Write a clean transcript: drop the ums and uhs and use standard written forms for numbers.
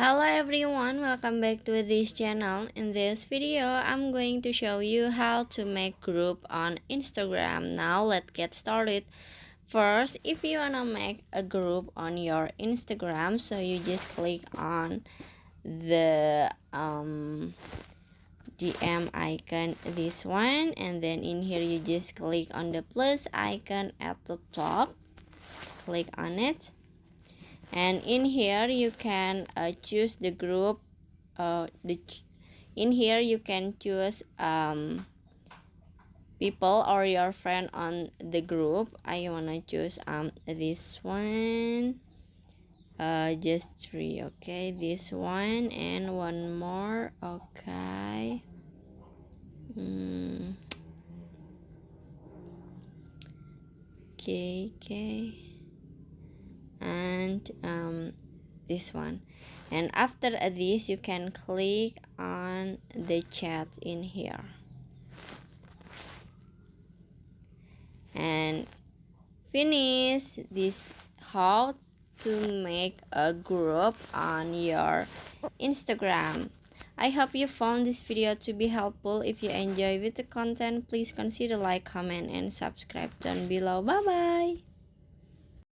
Hello everyone, welcome back to this channel. In this video, I'm going to show you how to make group on Instagram. Now let's get started. First, if you wanna make a group on your Instagram, so you just click on the DM icon, this one, and then in here you just click on the plus icon at the top. Click on it. And in here you can choose the group. In here you can choose people or your friend on the group. I wanna choose this one, just 3. Okay, this one and one more. Okay. Okay, and this one. And after this you can click on the chat in here and finish. This how to make a group on your Instagram. I hope you found this video to be helpful. If you enjoy with the content, please consider like, comment, and subscribe down below. Bye bye.